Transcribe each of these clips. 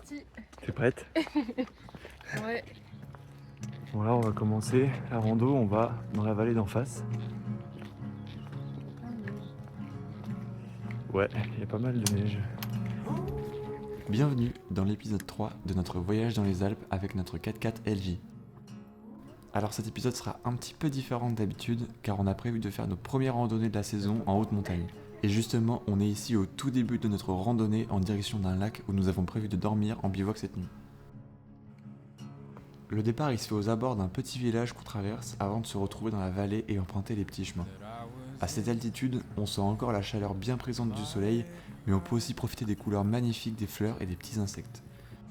parti. T'es prête? Ouais. Bon là on va commencer la rando, on va dans la vallée d'en face. Ouais, il y a pas mal de neige. Bienvenue dans l'épisode 3 de notre voyage dans les Alpes avec notre 4x4 LJ. Alors cet épisode sera un petit peu différent d'habitude car on a prévu de faire nos premières randonnées de la saison en haute montagne. Et justement, on est ici au tout début de notre randonnée en direction d'un lac où nous avons prévu de dormir en bivouac cette nuit. Le départ il se fait aux abords d'un petit village qu'on traverse avant de se retrouver dans la vallée et emprunter les petits chemins. À cette altitude, on sent encore la chaleur bien présente du soleil, mais on peut aussi profiter des couleurs magnifiques des fleurs et des petits insectes.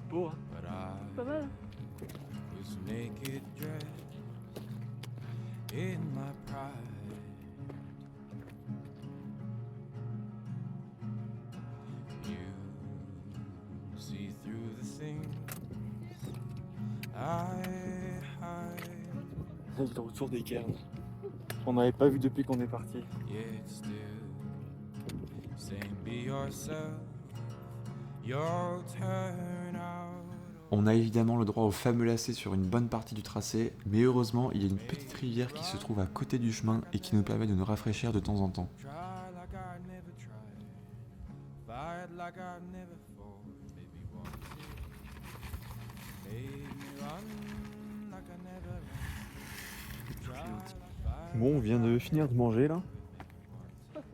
Beau hein? Pas mal. Le retour des cairns. On n'avait pas vu depuis qu'on est parti. On a évidemment le droit au fameux lacet sur une bonne partie du tracé, mais heureusement il y a une petite rivière qui se trouve à côté du chemin et qui nous permet de nous rafraîchir de temps en temps. Bon, on vient de finir de manger là.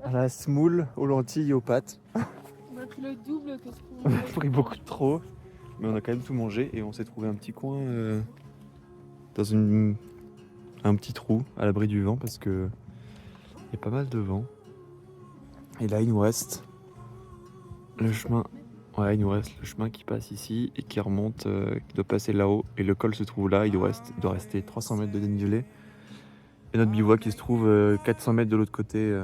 À la semoule, aux lentilles et aux pâtes. On a pris le double que ce On qu'on a pris beaucoup de trop, mais on a quand même tout mangé et on s'est trouvé un petit coin dans un petit trou à l'abri du vent parce que il y a pas mal de vent. Et là il nous reste le chemin. Ouais, il nous reste le chemin qui passe ici et qui remonte, qui doit passer là-haut. Et le col se trouve là, il doit rester 300 mètres de dénivelé. Et notre bivouac qui se trouve 400 mètres de l'autre côté,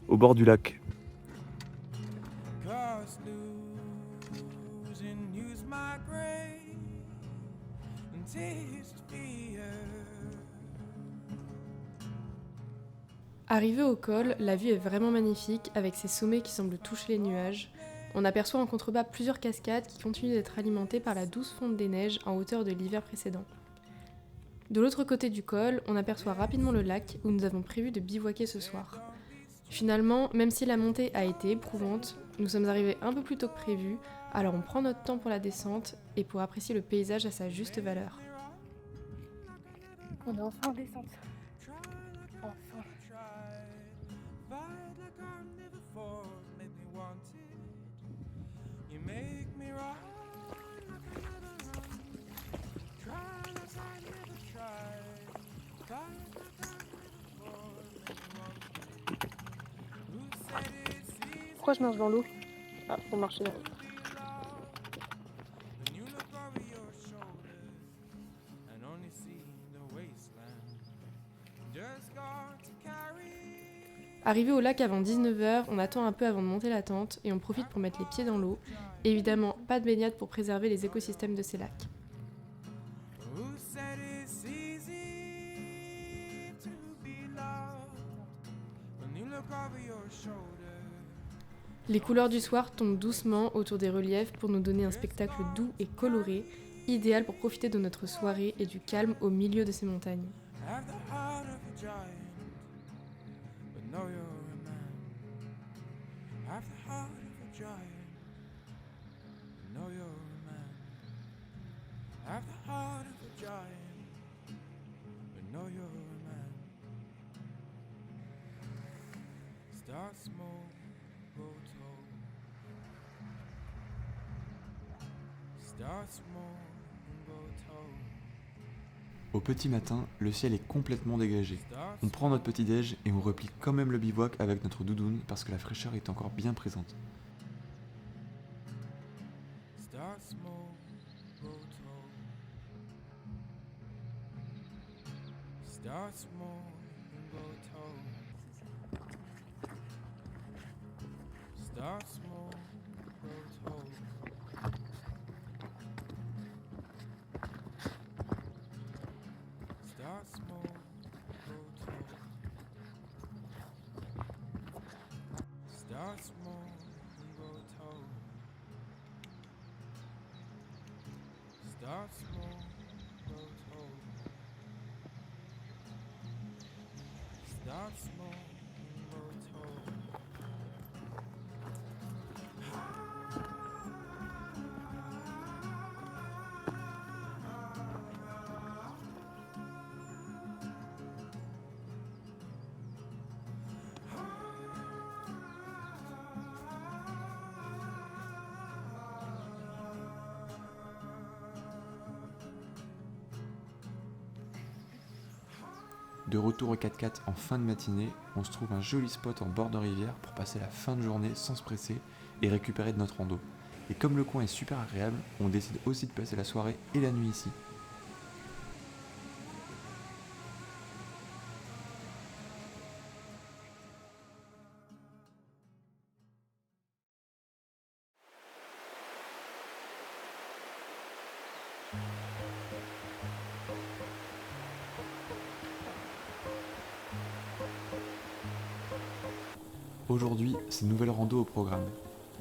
au bord du lac. Arrivé au col, la vue est vraiment magnifique avec ses sommets qui semblent toucher les nuages. On aperçoit en contrebas plusieurs cascades qui continuent d'être alimentées par la douce fonte des neiges en hauteur de l'hiver précédent. De l'autre côté du col, on aperçoit rapidement le lac où nous avons prévu de bivouaquer ce soir. Finalement, même si la montée a été éprouvante, nous sommes arrivés un peu plus tôt que prévu, alors on prend notre temps pour la descente et pour apprécier le paysage à sa juste valeur. On est enfin en descente. Enfin. Pourquoi je marche dans l'eau? Ah, pour marcher là. Arrivé au lac avant 19h, on attend un peu avant de monter la tente et on profite pour mettre les pieds dans l'eau. Évidemment, pas de baignade pour préserver les écosystèmes de ces lacs. Les couleurs du soir tombent doucement autour des reliefs pour nous donner un spectacle doux et coloré, idéal pour profiter de notre soirée et du calme au milieu de ces montagnes. Au petit matin, le ciel est complètement dégagé. On prend notre petit déj et on replie quand même le bivouac avec notre doudoune parce que la fraîcheur est encore bien présente. Start small, grow tall. Start small, grow tall. De retour au 4x4 en fin de matinée, on se trouve un joli spot en bord de rivière pour passer la fin de journée sans se presser et récupérer de notre rando. Et comme le coin est super agréable, on décide aussi de passer la soirée et la nuit ici. Aujourd'hui, c'est une nouvelle rando au programme.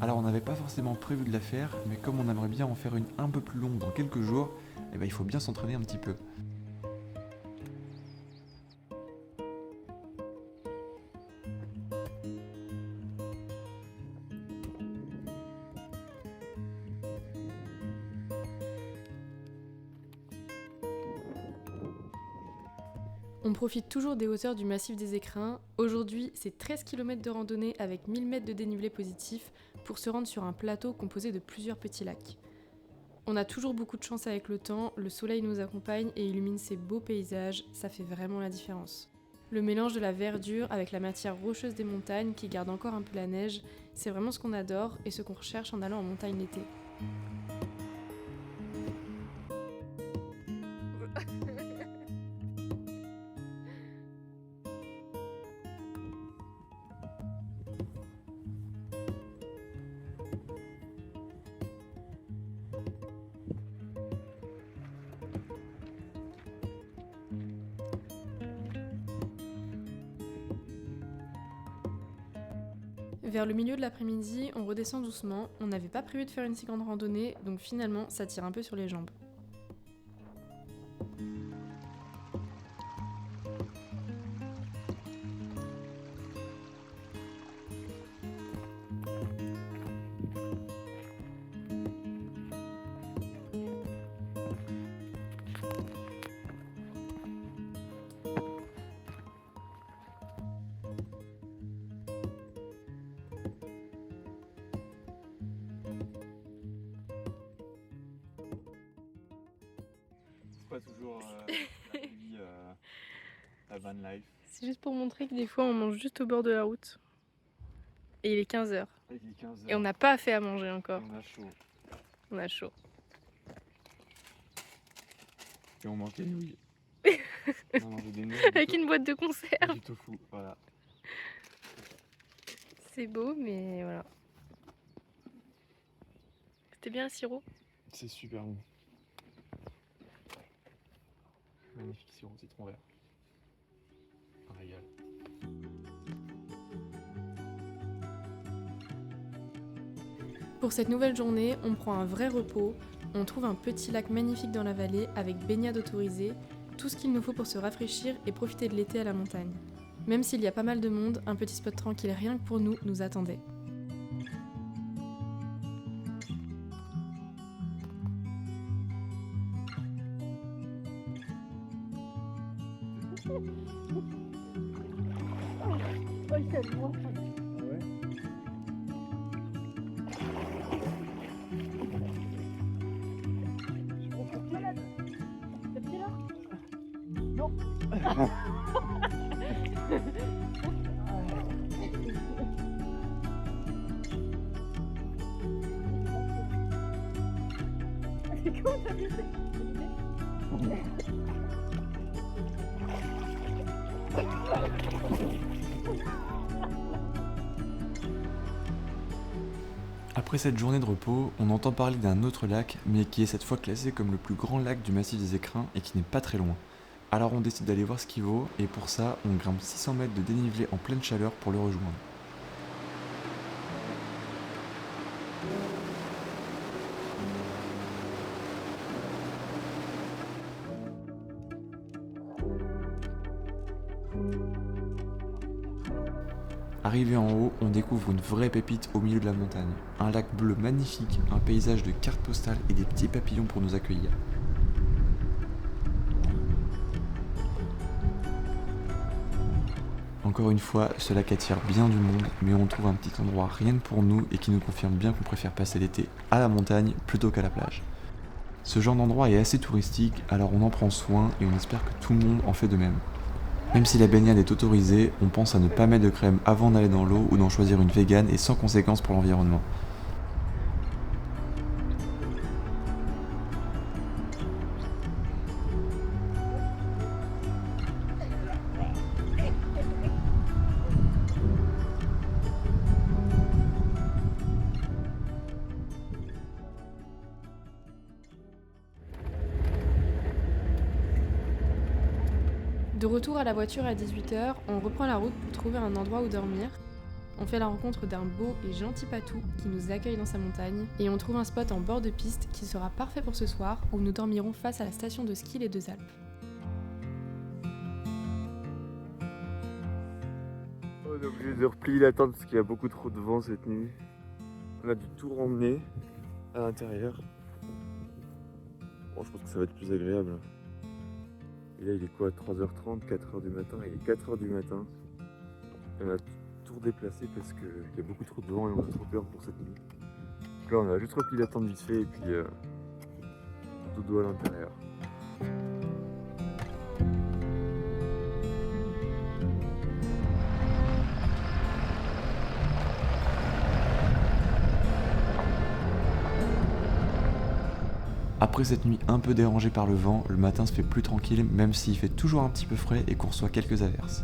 Alors on n'avait pas forcément prévu de la faire, mais comme on aimerait bien en faire une un peu plus longue dans quelques jours, il faut bien s'entraîner un petit peu. On profite toujours des hauteurs du massif des Écrins. Aujourd'hui, c'est 13 km de randonnée avec 1000 mètres de dénivelé positif pour se rendre sur un plateau composé de plusieurs petits lacs. On a toujours beaucoup de chance avec le temps, le soleil nous accompagne et illumine ces beaux paysages, ça fait vraiment la différence. Le mélange de la verdure avec la matière rocheuse des montagnes qui garde encore un peu la neige, c'est vraiment ce qu'on adore et ce qu'on recherche en allant en montagne l'été. Vers le milieu de l'après-midi, on redescend doucement. On n'avait pas prévu de faire une si grande randonnée, donc finalement, ça tire un peu sur les jambes. Pas toujours la van life. C'est juste pour montrer que des fois, on mange juste au bord de la route. Et il est 15h. Il est 15h. Et on n'a pas fait à manger encore. On a chaud. On a chaud. Et on mange des nouilles. On mange des nouilles. Avec une boîte de conserve. Du tofu, voilà. C'est beau, mais voilà. C'était bien le sirop? C'est super bon. Magnifique sirop citron vert. Un régal. Pour cette nouvelle journée, on prend un vrai repos. On trouve un petit lac magnifique dans la vallée avec baignade autorisée, tout ce qu'il nous faut pour se rafraîchir et profiter de l'été à la montagne. Même s'il y a pas mal de monde, un petit spot tranquille rien que pour nous attendait. Après cette journée de repos, on entend parler d'un autre lac, mais qui est cette fois classé comme le plus grand lac du massif des Écrins et qui n'est pas très loin. Alors on décide d'aller voir ce qu'il vaut, et pour ça, on grimpe 600 mètres de dénivelé en pleine chaleur pour le rejoindre. Arrivé en haut, on découvre une vraie pépite au milieu de la montagne. Un lac bleu magnifique, un paysage de cartes postales et des petits papillons pour nous accueillir. Encore une fois, ce lac attire bien du monde, mais on trouve un petit endroit rien que pour nous et qui nous confirme bien qu'on préfère passer l'été à la montagne plutôt qu'à la plage. Ce genre d'endroit est assez touristique, alors on en prend soin et on espère que tout le monde en fait de même. Même si la baignade est autorisée, on pense à ne pas mettre de crème avant d'aller dans l'eau ou d'en choisir une végane et sans conséquence pour l'environnement. De retour à la voiture à 18h, on reprend la route pour trouver un endroit où dormir. On fait la rencontre d'un beau et gentil patou qui nous accueille dans sa montagne et on trouve un spot en bord de piste qui sera parfait pour ce soir où nous dormirons face à la station de ski Les Deux Alpes. On est obligé de replier la tente parce qu'il y a beaucoup trop de vent cette nuit. On a dû tout ramener à l'intérieur. Bon, je pense que ça va être plus agréable. Et là il est quoi, 3h30, 4h du matin, il est 4h du matin. Et on a tout déplacé parce qu'il y a beaucoup trop de vent et on a trop peur pour cette nuit. Donc là on a juste replié la tente vite fait et puis dodo à l'intérieur. Après cette nuit un peu dérangée par le vent, le matin se fait plus tranquille même s'il fait toujours un petit peu frais et qu'on reçoit quelques averses.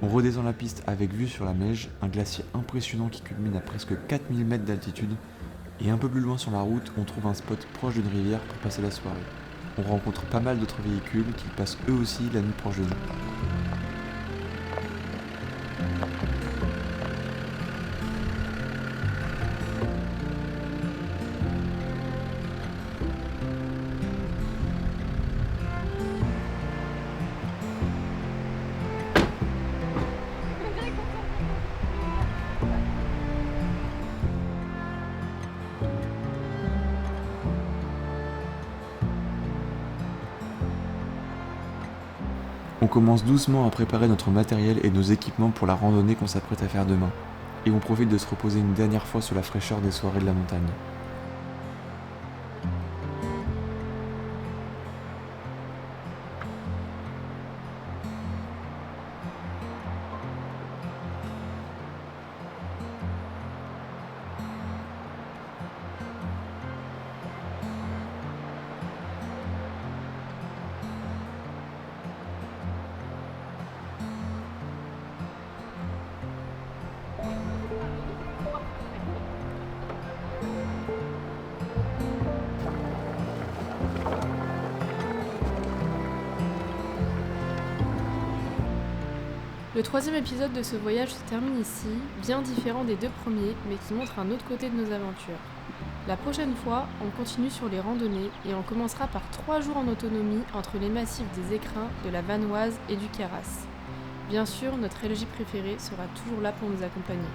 On redescend la piste avec vue sur la Meije, un glacier impressionnant qui culmine à presque 4000 mètres d'altitude. Et un peu plus loin sur la route, on trouve un spot proche d'une rivière pour passer la soirée. On rencontre pas mal d'autres véhicules qui passent eux aussi la nuit proche de nous. On commence doucement à préparer notre matériel et nos équipements pour la randonnée qu'on s'apprête à faire demain. Et on profite de se reposer une dernière fois sous la fraîcheur des soirées de la montagne. Le troisième épisode de ce voyage se termine ici, bien différent des deux premiers, mais qui montre un autre côté de nos aventures. La prochaine fois, on continue sur les randonnées et on commencera par 3 jours en autonomie entre les massifs des Écrins, de la Vanoise et du Queyras. Bien sûr, notre LJ préféré sera toujours là pour nous accompagner.